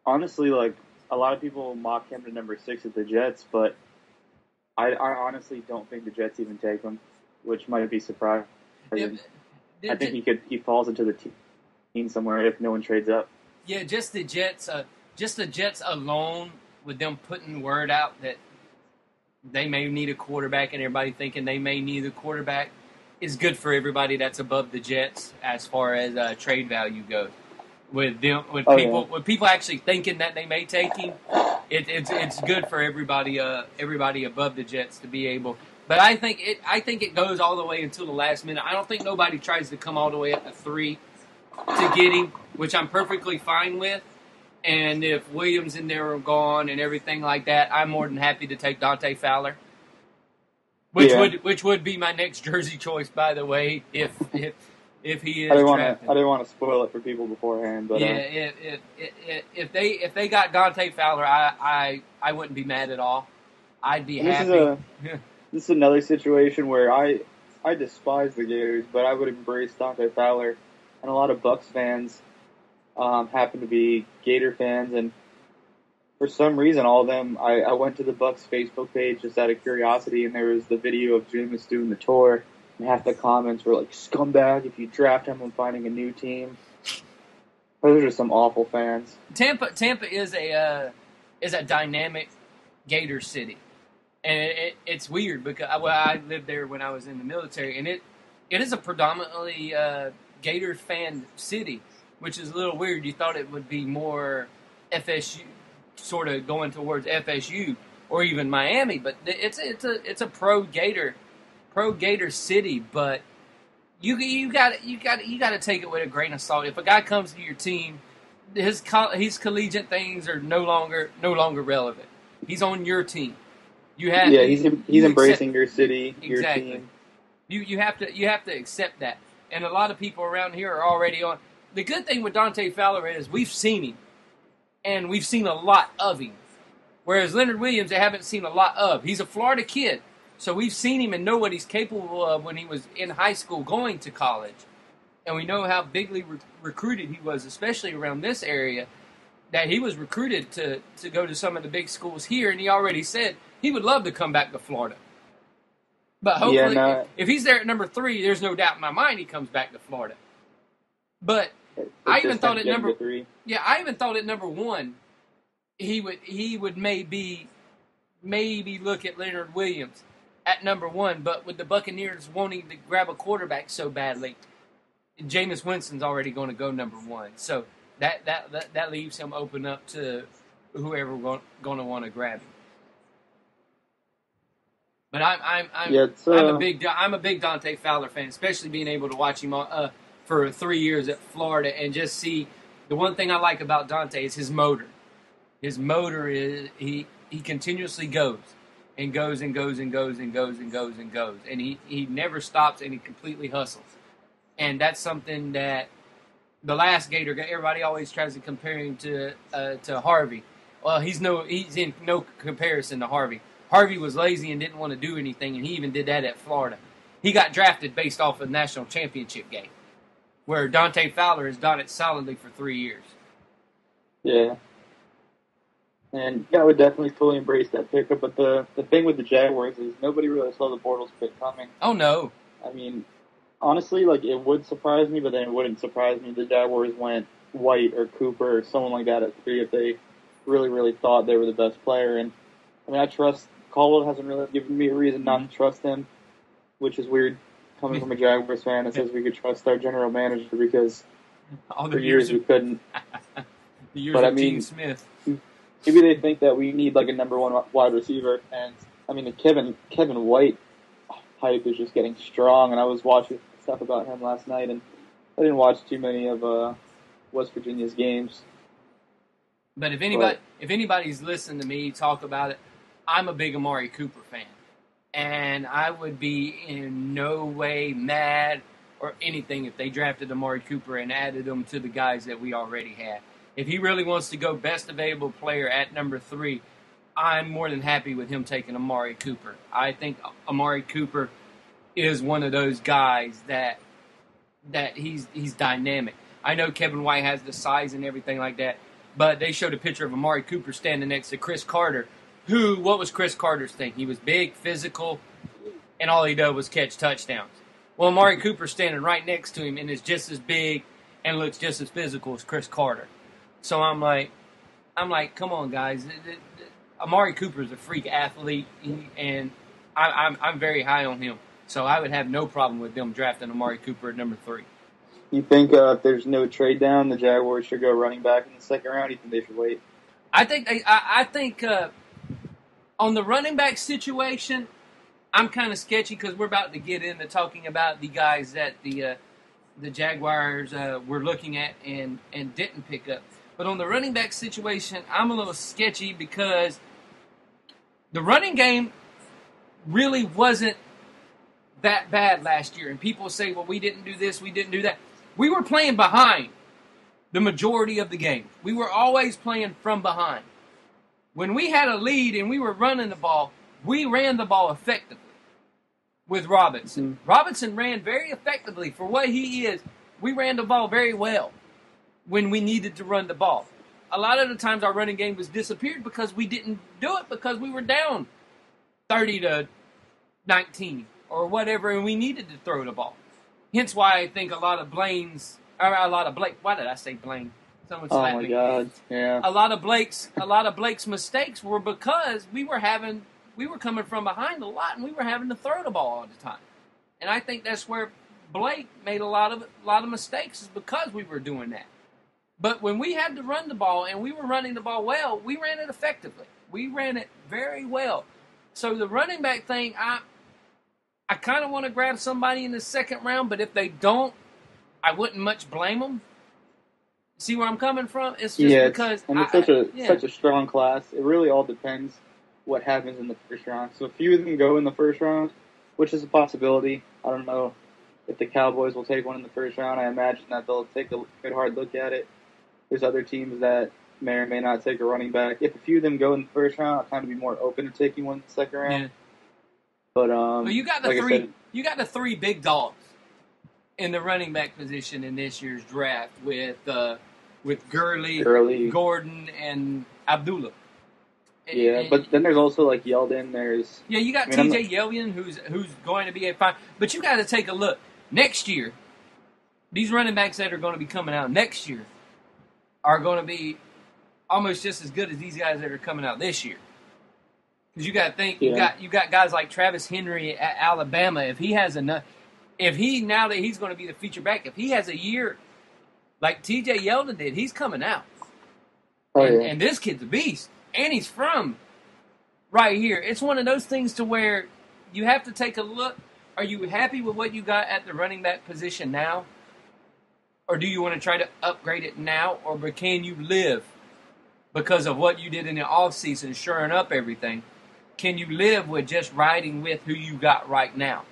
honestly, like, a lot of people mock him to number 6 at the Jets, but I honestly don't think the Jets even take him, which might be surprising. Yeah, I think he falls into the team somewhere if no one trades up. Yeah, just the Jets alone, with them putting word out that they may need a quarterback and everybody thinking they may need a quarterback, is good for everybody that's above the Jets as far as trade value goes. With people actually thinking that they may take him, it's good for everybody above the Jets to be able. But I think it goes all the way until the last minute. I don't think nobody tries to come all the way up to 3 to get him, which I'm perfectly fine with. And if Williams and there are gone and everything like that, I'm more than happy to take Dante Fowler, which would be my next jersey choice, by the way, if he is drafted. I didn't want to spoil it for people beforehand, but yeah, if they got Dante Fowler, I wouldn't be mad at all. I'd be happy. This is another situation where I despise the Gators, but I would embrace Dante Fowler, and a lot of Bucs fans happen to be Gator fans, and for some reason, all of them, I went to the Bucs Facebook page just out of curiosity, and there was the video of Jameis doing the tour, and half the comments were like, "Scumbag! If you draft him, I'm finding a new team." Those are some awful fans. Tampa is a dynamic Gator city, and it's weird because I lived there when I was in the military, and it is a predominantly Gator fan city, which is a little weird. You thought it would be more FSU, sort of going towards FSU or even Miami, but it's a pro Gator city. But you got to take it with a grain of salt. If a guy comes to your team, his collegiate things are no longer relevant. He's on your team. He's embracing your city, your team. You have to accept that. And a lot of people around here are already on. The good thing with Dante Fowler is we've seen him, and we've seen a lot of him. Whereas Leonard Williams, they haven't seen a lot of. He's a Florida kid, so we've seen him and know what he's capable of when he was in high school going to college. And we know how bigly recruited he was, especially around this area, that he was recruited to go to some of the big schools here, and he already said he would love to come back to Florida. But hopefully, if he's there at number 3, there's no doubt in my mind he comes back to Florida. But I even thought at number 3. Yeah, I even thought at number 1 he would maybe look at Leonard Williams at number 1. But with the Buccaneers wanting to grab a quarterback so badly, Jameis Winston's already going to go number 1. So that leaves him open up to whoever going to want to grab him. But I'm a big Dante Fowler fan, especially being able to watch him for 3 years at Florida and just see. The one thing I like about Dante is his motor. His motor is he continuously goes and goes and goes and goes and goes and goes and goes, and he never stops, and he completely hustles. And that's something that the last Gator, everybody always tries to compare him to Harvey. Well, he's in no comparison to Harvey. Harvey was lazy and didn't want to do anything, and he even did that at Florida. He got drafted based off a national championship game, where Dante Fowler has done it solidly for 3 years. Yeah. And I would definitely fully embrace that pickup, but the thing with the Jaguars is nobody really saw the Bortles pick coming. Oh, no. I mean, honestly, like, it would surprise me, but then it wouldn't surprise me if the Jaguars went White or Cooper or someone like that at 3 if they really, really thought they were the best player. And, I mean, I trust Caldwell hasn't really given me a reason not to trust him, which is weird coming from a Jaguars fan that says we could trust our general manager because for years we couldn't. The years of Gene Smith. Maybe they think that we need like a number 1 wide receiver, and I mean the Kevin White hype is just getting strong. And I was watching stuff about him last night, and I didn't watch too many of West Virginia's games. But if anybody's listening to me talk about it, I'm a big Amari Cooper fan, and I would be in no way mad or anything if they drafted Amari Cooper and added him to the guys that we already had. If he really wants to go best available player at number 3, I'm more than happy with him taking Amari Cooper. I think Amari Cooper is one of those guys that he's dynamic. I know Kevin White has the size and everything like that, but they showed a picture of Amari Cooper standing next to Chris Carter, what was Chris Carter's thing? He was big, physical, and all he did was catch touchdowns. Well, Amari Cooper's standing right next to him and is just as big and looks just as physical as Chris Carter. So I'm like, come on, guys. Amari Cooper's a freak athlete, and I'm very high on him. So I would have no problem with them drafting Amari Cooper at number 3. You think if there's no trade down, the Jaguars should go running back in the second round? You think they should wait? I think on the running back situation, I'm kind of sketchy because we're about to get into talking about the guys that the Jaguars were looking at and didn't pick up. But on the running back situation, I'm a little sketchy because the running game really wasn't that bad last year. And people say, well, we didn't do this, we didn't do that. We were playing behind the majority of the game. We were always playing from behind. When we had a lead and we were running the ball, we ran the ball effectively with Robinson. Mm-hmm. Robinson ran very effectively for what he is. We ran the ball very well when we needed to run the ball. A lot of the times our running game was disappeared because we didn't do it because we were down 30-19 or whatever, and we needed to throw the ball. Hence why I think a lot of Blake, why did I say Blaine? Someone slapped me. Oh my God, yeah. A lot of Blake's mistakes were because we were coming from behind a lot, and we were having to throw the ball all the time. And I think that's where Blake made a lot of mistakes, is because we were doing that. But when we had to run the ball and we were running the ball well, we ran it effectively. We ran it very well. So the running back thing, I kind of want to grab somebody in the second round, but if they don't, I wouldn't much blame them. See where I'm coming from? It's just because... And it's such a strong class. It really all depends what happens in the first round. So a few of them go in the first round, which is a possibility. I don't know if the Cowboys will take one in the first round. I imagine that they'll take a good hard look at it. There's other teams that may or may not take a running back. If a few of them go in the first round, I'll kind of be more open to taking one in the second round. Yeah. But well, you got the three big dogs in the running back position in this year's draft with Gurley, Gordon, and Abdullah. But then there's also like Yeldon. You got T.J. Yeldon, who's going to be a fine. But you got to take a look next year. These running backs that are going to be coming out next year are going to be almost just as good as these guys that are coming out this year. Because you got to think, you got guys like Travis Henry at Alabama. If he has enough, now that he's going to be the feature back, if he has a year like T.J. Yeldon did, he's coming out. And this kid's a beast, and he's from right here. It's one of those things to where you have to take a look. Are you happy with what you got at the running back position now? Or do you want to try to upgrade it now? Or can you live because of what you did in the offseason, shoring up everything? Can you live with just riding with who you got right now?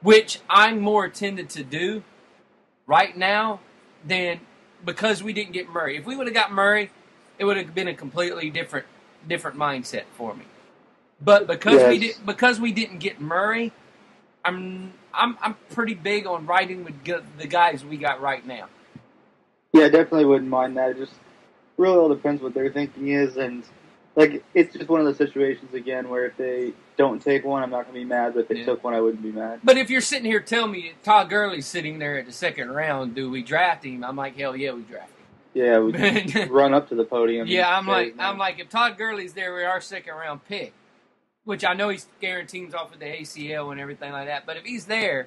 Which I'm more tended to do right now than because we didn't get Murray. If we would have got Murray, it would have been a completely different mindset for me. But because we didn't get Murray, I'm pretty big on riding with the guys we got right now. Yeah, I definitely wouldn't mind that. It just really all depends what their thinking is, and like it's just one of those situations again where if they don't take one, I'm not going to be mad. But if they took one, I wouldn't be mad. But if you're sitting here telling me Todd Gurley's sitting there at the second round, do we draft him? I'm like, hell yeah, we draft him. Yeah, we run up to the podium. Yeah, I'm like, if Todd Gurley's there, we're our second round pick, which I know he's scaring teams off with the ACL and everything like that. But if he's there,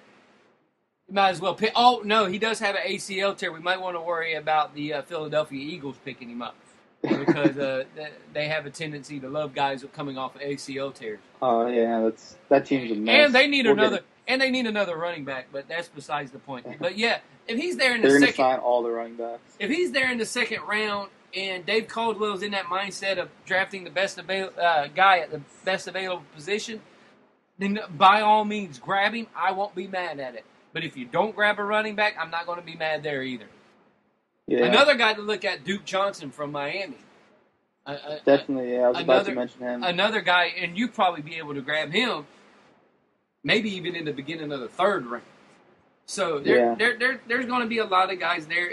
you might as well pick. Oh no, he does have an ACL tear. We might want to worry about the Philadelphia Eagles picking him up because they have a tendency to love guys coming off of ACL tears. Oh yeah, that team's a mess. And they need another running back, but that's besides the point. But yeah, if he's there in the second, they're going to sign all the running backs. If he's there in the second round, and Dave Caldwell's in that mindset of drafting the best guy at the best available position, then by all means grab him. I won't be mad at it. But if you don't grab a running back, I'm not going to be mad there either. Yeah. Another guy to look at, Duke Johnson from Miami. Definitely, yeah. I was about to mention him. Another guy, and you'd probably be able to grab him maybe even in the beginning of the third round. So there's going to be a lot of guys there.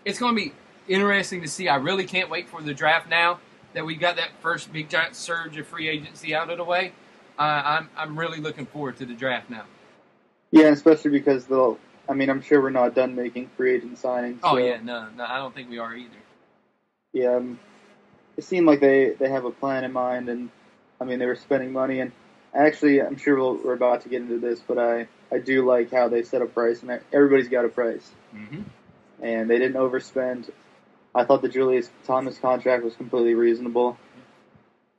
It's going to be interesting to see. I really can't wait for the draft now that we got that first big giant surge of free agency out of the way. I'm really looking forward to the draft now. Yeah, especially because I'm sure we're not done making free agent signings. Oh, so, yeah, no, I don't think we are either. Yeah, it seemed like they have a plan in mind, and, they were spending money, and actually, I'm sure we're about to get into this, but I do like how they set a price, and everybody's got a price. Mm-hmm. And they didn't overspend. I thought the Julius Thomas contract was completely reasonable.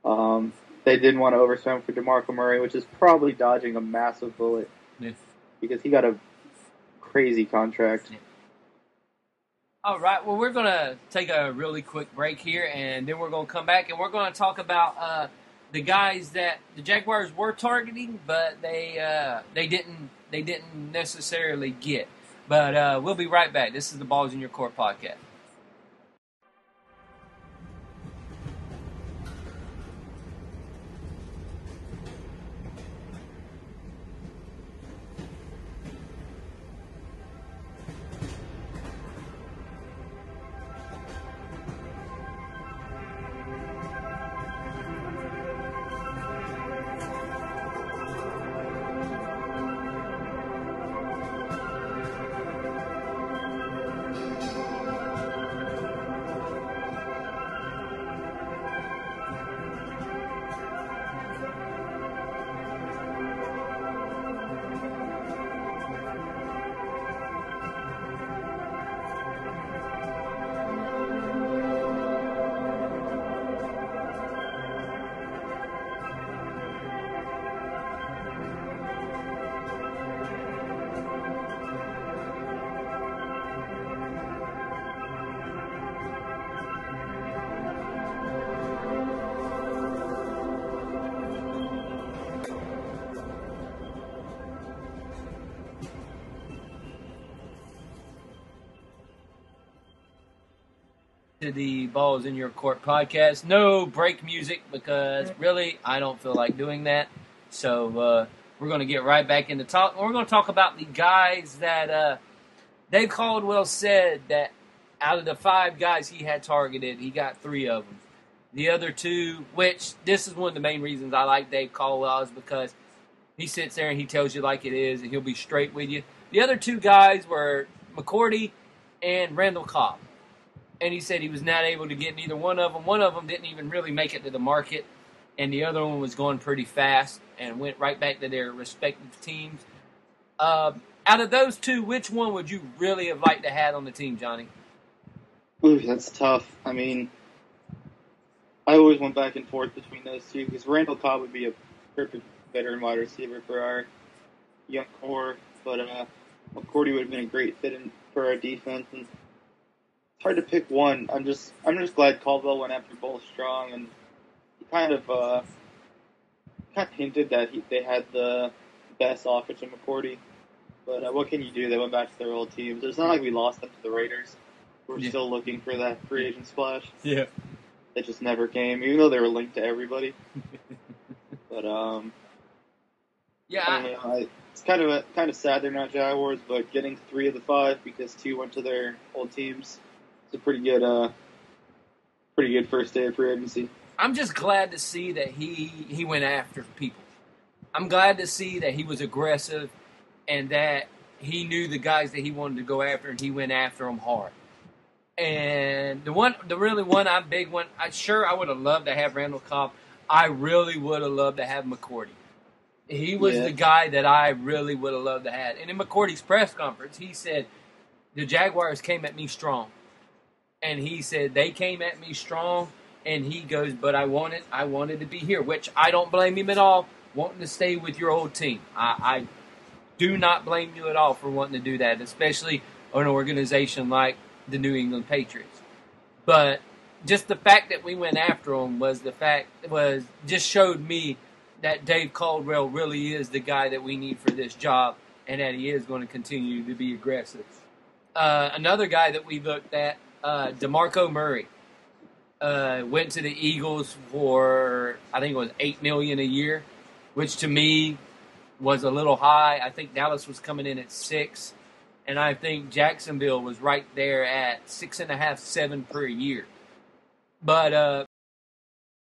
They didn't want to overspend for DeMarco Murray, which is probably dodging a massive bullet. Yeah. Because he got a crazy contract. Yeah. All right, well, we're going to take a really quick break here, and then we're going to come back, and we're going to talk about the guys that the Jaguars were targeting, but they didn't necessarily get. But we'll be right back. This is the Balls in Your Court podcast. To the Balls in Your Court podcast. No break music because really I don't feel like doing that. So we're going to get right back into talk. We're going to talk about the guys that Dave Caldwell said that out of the 5 guys he had targeted, he got 3 of them. The other 2, which this is one of the main reasons I like Dave Caldwell, is because he sits there and he tells you like it is and he'll be straight with you. The other 2 guys were McCourty and Randall Cobb. And he said he was not able to get neither one of them. One of them didn't even really make it to the market, and the other one was going pretty fast and went right back to their respective teams. Out of those 2, which one would you really have liked to have on the team, Johnny? Ooh, that's tough. I always went back and forth between those 2 because Randall Cobb would be a perfect veteran wide receiver for our young core, but McCourty would have been a great fit for our defense. And hard to pick one. I'm just glad Caldwell went after both strong, and he kind of hinted that they had the best offense in McCourty. But what can you do? They went back to their old teams. It's not like we lost them to the Raiders. We're still looking for that free agent splash. Yeah, it just never came, even though they were linked to everybody. But it's kind of sad they're not Jaguars, but getting 3 of the 5 because 2 went to their old teams. It's a pretty good first day of free agency. I'm just glad to see that he went after people. I'm glad to see that he was aggressive and that he knew the guys that he wanted to go after and he went after them hard. And the really one, I'm big one. I would have loved to have Randall Cobb. I really would have loved to have McCourty. He was the guy that I really would have loved to have. And in McCourty's press conference, he said, the Jaguars came at me strong. And he said, they came at me strong, and he goes, but I wanted to be here, which I don't blame him at all, wanting to stay with your old team. I do not blame you at all for wanting to do that, especially an organization like the New England Patriots. But just the fact that we went after him just showed me that Dave Caldwell really is the guy that we need for this job, and that he is going to continue to be aggressive. Another guy that we looked at, DeMarco Murray, went to the Eagles for, I think it was $8 million a year, which to me was a little high. I think Dallas was coming in at $6 And I think Jacksonville was right there at 6.5, 7 per year. But